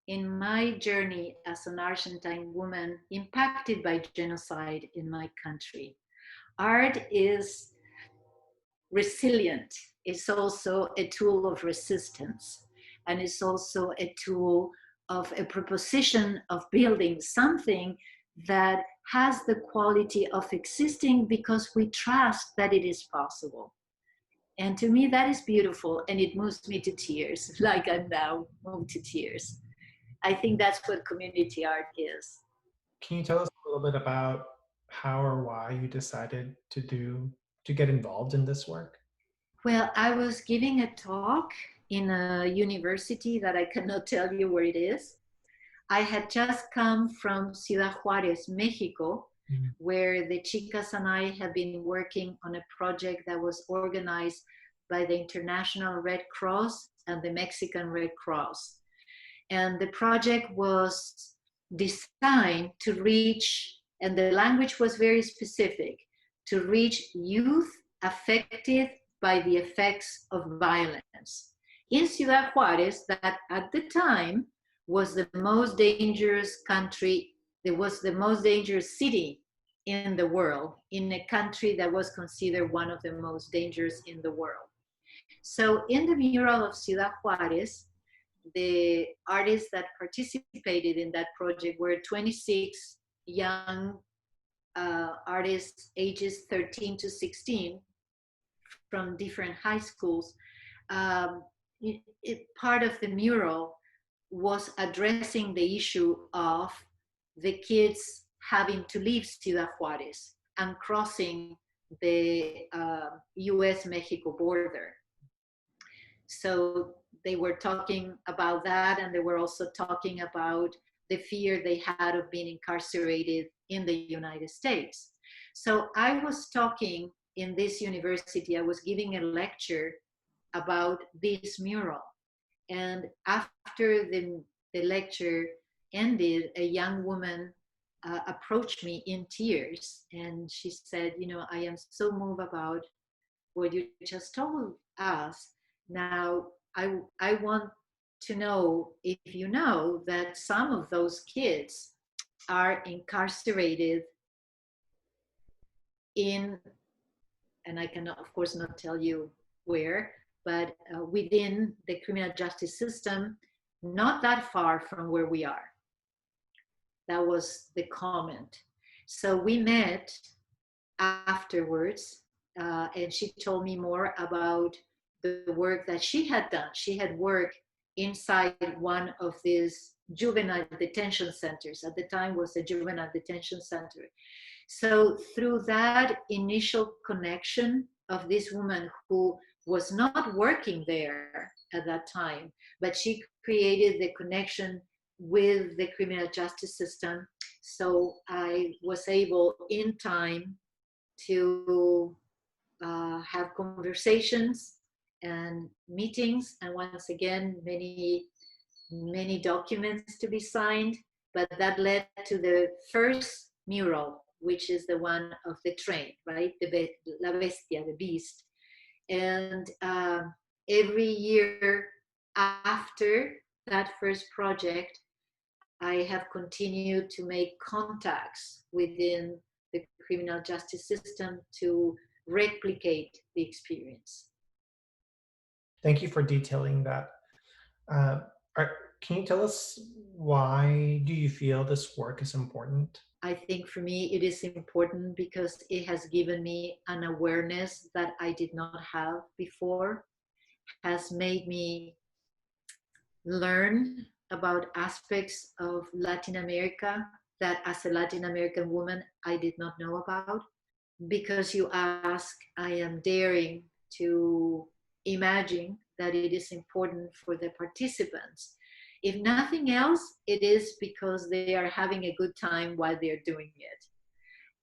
[SPEAKER 2] in my journey as an Argentine woman impacted by genocide in my country, art is resilient. It's also a tool of resistance, and it's also a tool of a proposition of building something that has the quality of existing because we trust that it is possible. And to me, that is beautiful, and it moves me to tears, like I'm now moved to tears. I think that's what community art is.
[SPEAKER 3] Can you tell us a little bit about how or why you decided to get involved in this work?
[SPEAKER 2] Well, I was giving a talk in a university that I cannot tell you where it is. I had just come from Ciudad Juárez, Mexico, where the chicas and I have been working on a project that was organized by the International Red Cross and the Mexican Red Cross. And the project was designed to reach, and the language was very specific, to reach youth affected by the effects of violence. In Ciudad Juárez, that at the time was the most dangerous country, it was the most dangerous city in the world, in a country that was considered one of the most dangerous in the world. So in the mural of Ciudad Juárez, the artists that participated in that project were 26 young artists ages 13 to 16 from different high schools. Part of the mural was addressing the issue of the kids having to leave Ciudad Juárez and crossing the U.S. Mexico border. So they were talking about that, and they were also talking about the fear they had of being incarcerated in the United States. So I was talking in this university, I was giving a lecture about this mural. And after the lecture ended, a young woman approached me in tears, and she said, you know, I am so moved about what you just told us. Now, I want to know if you know that some of those kids are incarcerated in, and I cannot, of course, not tell you where, but within the criminal justice system, not that far from where we are. That was the comment. So we met afterwards, and she told me more about the work that she had done. She had worked inside one of these juvenile detention centers. At the time was a juvenile detention center. So through that initial connection of this woman who was not working there at that time, but she created the connection with the criminal justice system. So I was able in time to have conversations and meetings, and once again, many documents to be signed, but that led to the first mural, which is the one of the train, right? La Bestia, the beast. And every year after that first project, I have continued to make contacts within the criminal justice system to replicate the experience.
[SPEAKER 3] Thank you for detailing that. Uh, can you tell us, why do you feel this work is important?
[SPEAKER 2] I think for me it is important because it has given me an awareness that I did not have before, has made me learn about aspects of Latin America that as a Latin American woman I did not know about. Because you ask, I am daring to imagine that it is important for the participants. If nothing else, it is because they are having a good time while they're doing it.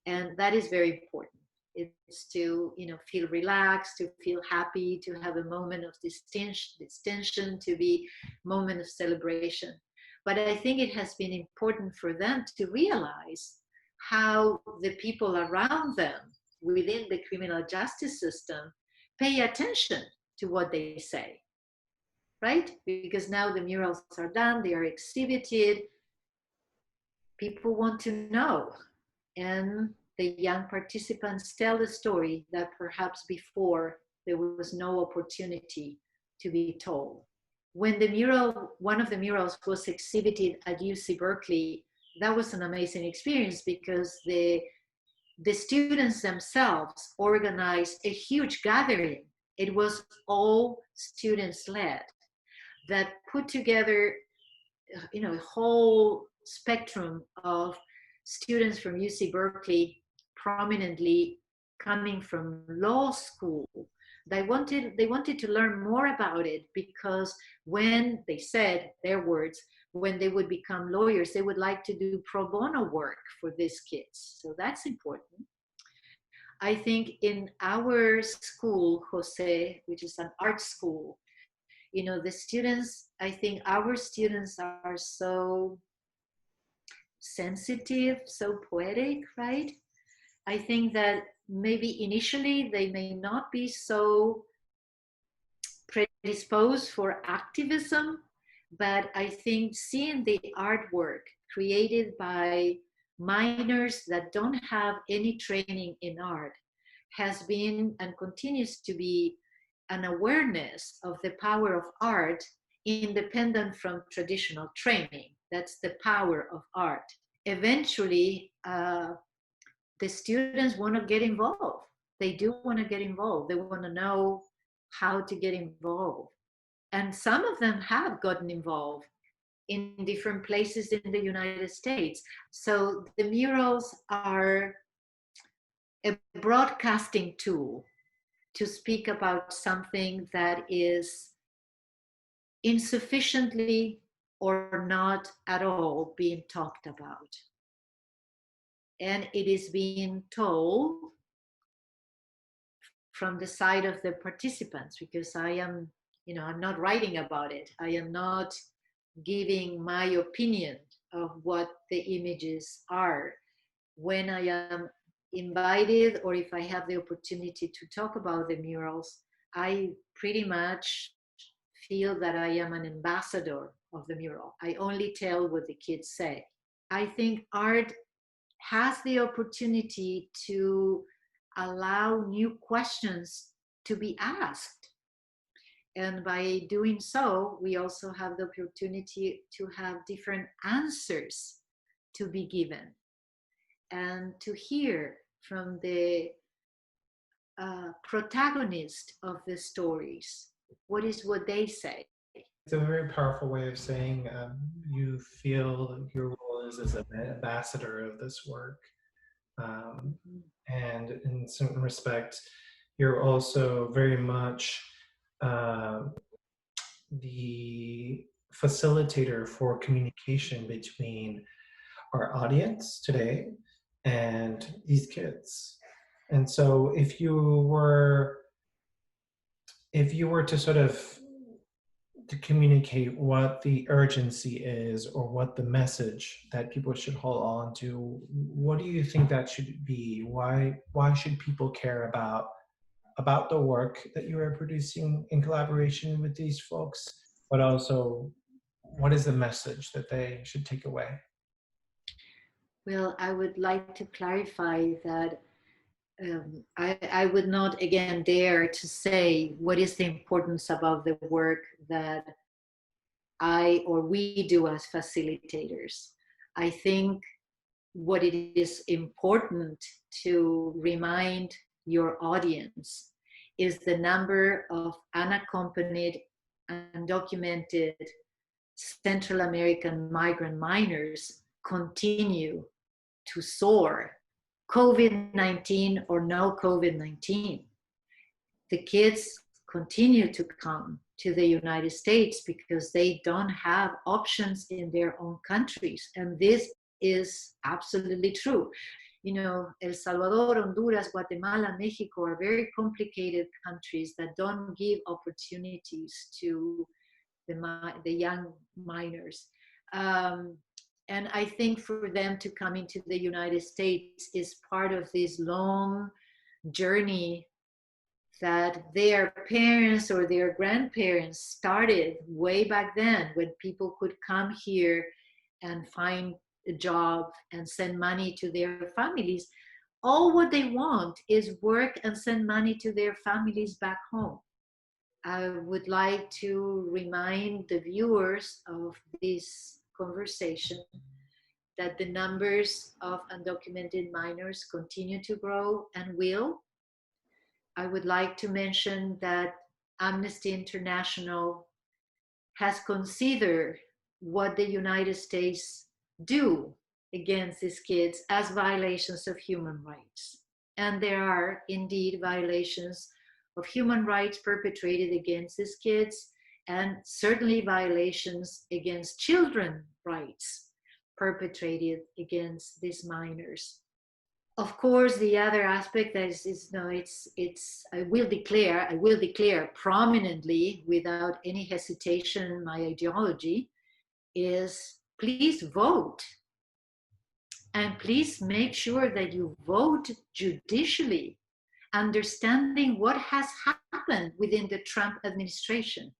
[SPEAKER 2] And that is very important. It's to, feel relaxed, to feel happy, to have a moment of distension, to be a moment of celebration. But I think it has been important for them to realize how the people around them within the criminal justice system pay attention to what they say, right? Because now the murals are done, they are exhibited, people want to know. And the young participants tell the story that perhaps before there was no opportunity to be told. When one of the murals was exhibited at UC Berkeley, that was an amazing experience because the students themselves organized a huge gathering. It was all students led that put together, a whole spectrum of students from UC Berkeley, prominently coming from law school. They wanted to learn more about it because when they said their words, when they would become lawyers, they would like to do pro bono work for these kids. So that's important. I think in our school, Jose, which is an art school, the students, I think our students are so sensitive, so poetic, right? I think that maybe initially they may not be so predisposed for activism, but I think seeing the artwork created by minors that don't have any training in art has been and continues to be an awareness of the power of art independent from traditional training. That's the power of art. Eventually, the students want to get involved. They do want to get involved. They want to know how to get involved. And some of them have gotten involved in different places in the United States. So the murals are a broadcasting tool to speak about something that is insufficiently or not at all being talked about. And it is being told from the side of the participants, because I am, I'm not writing about it. I am not giving my opinion of what the images are. When I am invited or if I have the opportunity to talk about the murals, I pretty much feel that I am an ambassador of the mural. I only tell what the kids say. I think art has the opportunity to allow new questions to be asked. And by doing so, we also have the opportunity to have different answers to be given and to hear from the protagonist of the stories. What is what they say?
[SPEAKER 3] It's a very powerful way of saying you feel your role is as an ambassador of this work. And in certain respects, you're also very much the facilitator for communication between our audience today and these kids. And so if you were to sort of to communicate what the urgency is or what the message that people should hold on to, what do you think that should be? Why should people care about the work that you are producing in collaboration with these folks, but also what is the message that they should take away?
[SPEAKER 2] Well, I would like to clarify that I would not again dare to say what is the importance about the work that I or we do as facilitators. I think what it is important to remind your audience is the number of unaccompanied, undocumented Central American migrant minors continue to soar, COVID-19 or no COVID-19. The kids continue to come to the United States because they don't have options in their own countries. And this is absolutely true. You know, El Salvador, Honduras, Guatemala, Mexico are very complicated countries that don't give opportunities to the young minors. And I think for them to come into the United States is part of this long journey that their parents or their grandparents started way back then, when people could come here and find a job and send money to their families. All what they want is work and send money to their families back home. I would like to remind the viewers of this conversation that the numbers of undocumented minors continue to grow and will. I would like to mention that Amnesty International has considered what the United States do against these kids as violations of human rights. And there are indeed violations of human rights perpetrated against these kids, and certainly violations against children's rights perpetrated against these minors. Of course, the other aspect that is no, it's I will declare prominently without any hesitation my ideology is please vote, and please make sure that you vote judicially, understanding what has happened within the Trump administration.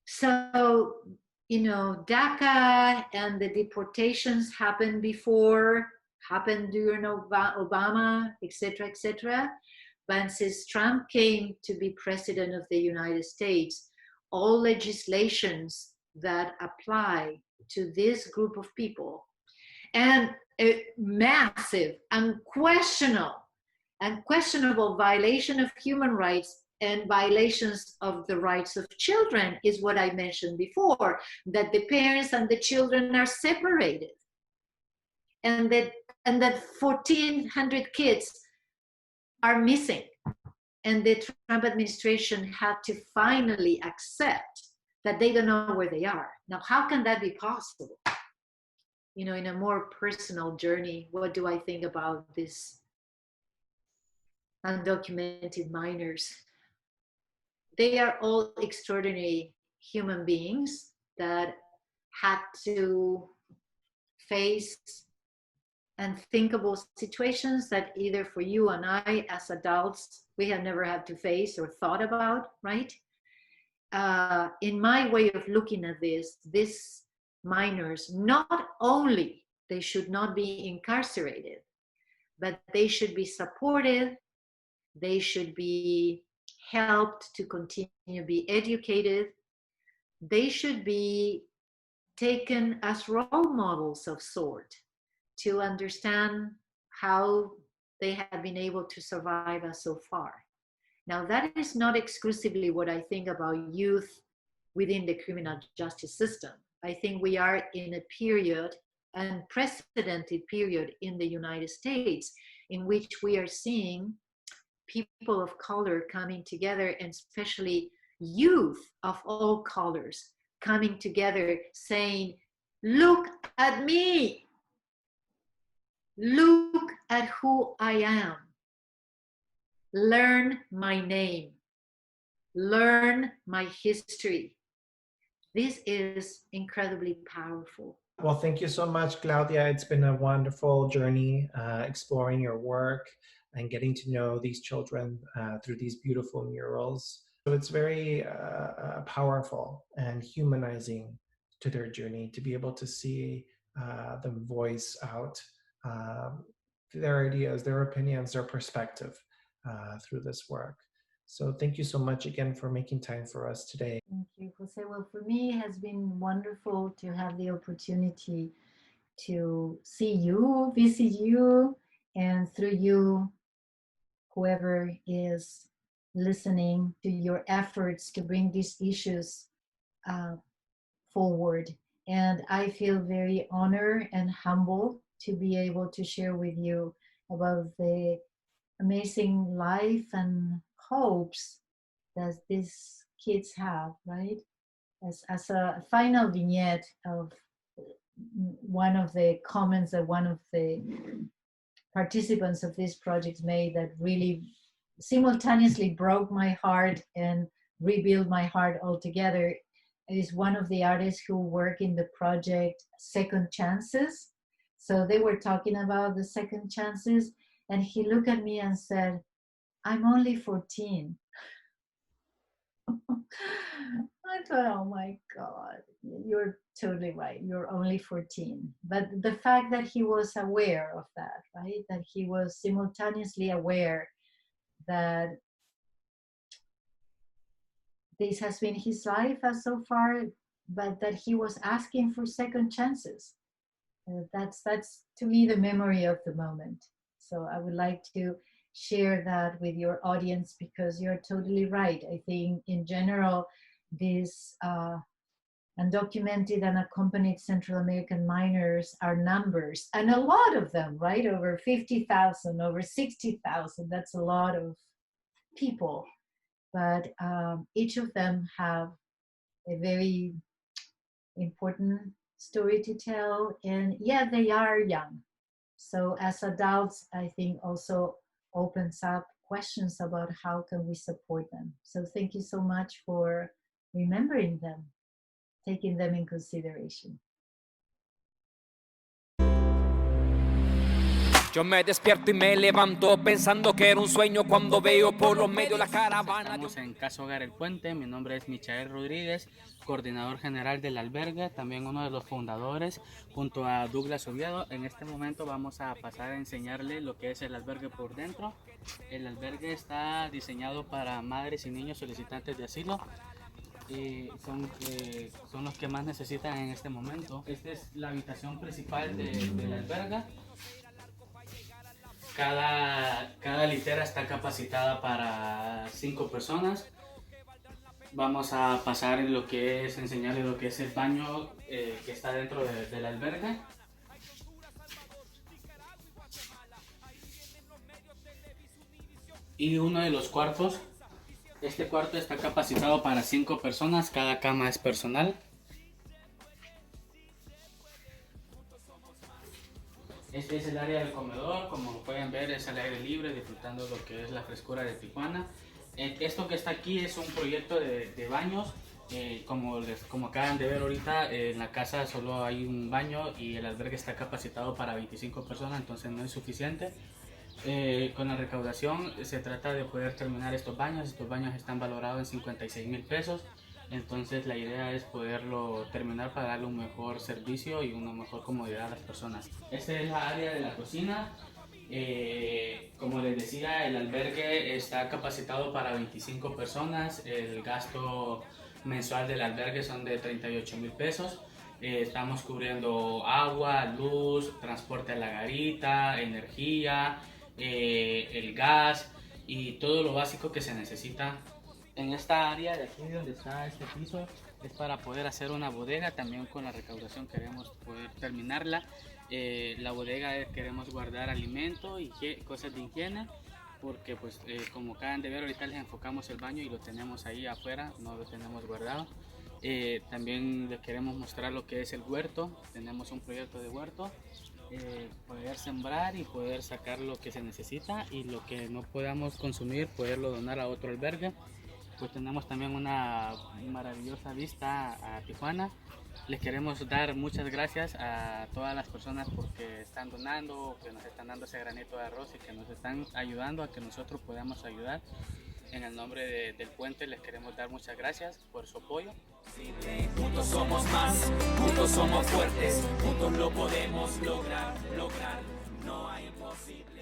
[SPEAKER 2] So, you know, DACA and the deportations happened before, happened during Obama, etc., etc. But since Trump came to be president of the United States, all legislations that apply to this group of people, and a massive, unquestionable violation of human rights and violations of the rights of children is what I mentioned before, that the parents and the children are separated, and that 1,400 kids are missing, and the Trump administration had to finally accept that they don't know where they are. Now, how can that be possible? You know, in a more personal journey, what do I think about this undocumented minors? They are all extraordinary human beings that had to face unthinkable situations that either for you and I as adults, we have never had to face or thought about, right? In my way of looking at this, these minors, not only they should not be incarcerated, but they should be supported, they should be helped to continue be educated, they should be taken as role models of sort to understand how they have been able to survive us so far. Now, that is not exclusively what I think about youth within the criminal justice system. I think we are in a period, an unprecedented period in the United States, in which we are seeing people of color coming together, and especially youth of all colors coming together saying, look at me, look at who I am, learn my name, learn my history. This is incredibly powerful.
[SPEAKER 3] Well, thank you so much, Claudia. It's been a wonderful journey exploring your work and getting to know these children through these beautiful murals. So it's very powerful and humanizing to their journey to be able to see them voice out their ideas, their opinions, their perspective through this work. So thank you so much again for making time for us today.
[SPEAKER 2] Thank you, Jose. Well, for me, it has been wonderful to have the opportunity to see you, visit you, and through you, whoever is listening to your efforts to bring these issues forward. And I feel very honored and humbled to be able to share with you about the amazing life and hopes that these kids have, right? As a final vignette of one of the comments that one of the participants of this project made that really simultaneously broke my heart and rebuilt my heart altogether is one of the artists who work in the project Second Chances. So they were talking about the second chances, and he looked at me and said, "I'm only 14." I thought, oh my God, you're totally right. You're only 14. But the fact that he was aware of that, right? That he was simultaneously aware that this has been his life as so far, but that he was asking for second chances. That's to me the memory of the moment. So I would like to share that with your audience because you're totally right. I think in general, these undocumented and accompanied Central American minors are numbers, and a lot of them, right? Over 50,000, over 60,000. That's a lot of people. But each of them have a very important story to tell. And yeah, they are young. So as adults, I think also opens up questions about how can we support them. So thank you so much for remembering them, taking them in consideration.
[SPEAKER 1] Yo me despierto y me levanto pensando que era un sueño cuando veo por los medios la caravana.
[SPEAKER 4] Estamos en CASA HOGAR El Puente. Mi nombre es Michael Rodríguez, coordinador general del albergue, también uno de los fundadores, junto a Douglas Oviedo. En este momento vamos a pasar a enseñarle lo que es el albergue por dentro. El albergue está diseñado para madres y niños solicitantes de asilo. Son los que más necesitan en este momento. Esta es la habitación principal del albergue. Cada litera está capacitada para 5 personas. Vamos a pasar en lo que es enseñarles lo que es el baño que está dentro del albergue. Y uno de los cuartos. Este cuarto está capacitado para 5 personas. Cada cama es personal. Este es el área del comedor, como pueden ver es al aire libre, disfrutando lo que es la frescura de Tijuana. Esto que está aquí es un proyecto de baños, como acaban de ver ahorita, en la casa solo hay un baño y el albergue está capacitado para 25 personas, entonces no es suficiente. Con la recaudación se trata de poder terminar estos baños están valorados en 56,000 pesos. Entonces la idea es poderlo terminar para darle un mejor servicio y una mejor comodidad a las personas. Esta es la área de la cocina. Como les decía, el albergue está capacitado para 25 personas. El gasto mensual del albergue son de 38,000 pesos. Estamos cubriendo agua, luz, transporte a la garita, energía, el gas y todo lo básico que se necesita. En esta área de aquí donde está este piso es para poder hacer una bodega. También con la recaudación queremos poder terminarla. La bodega queremos guardar alimento y cosas de higiene, porque pues como acaban de ver ahorita les enfocamos el baño y lo tenemos ahí afuera, no lo tenemos guardado. También les queremos mostrar lo que es el huerto. Tenemos un proyecto de huerto, poder sembrar y poder sacar lo que se necesita, y lo que no podamos consumir poderlo donar a otro albergue. Pues tenemos también una maravillosa vista a Tijuana. Les queremos dar muchas gracias a todas las personas porque están donando, que nos están dando ese granito de arroz y que nos están ayudando a que nosotros podamos ayudar. En el nombre del puente les queremos dar muchas gracias por su apoyo.
[SPEAKER 1] Juntos somos más, juntos somos fuertes, juntos lo podemos lograr, no hay imposible.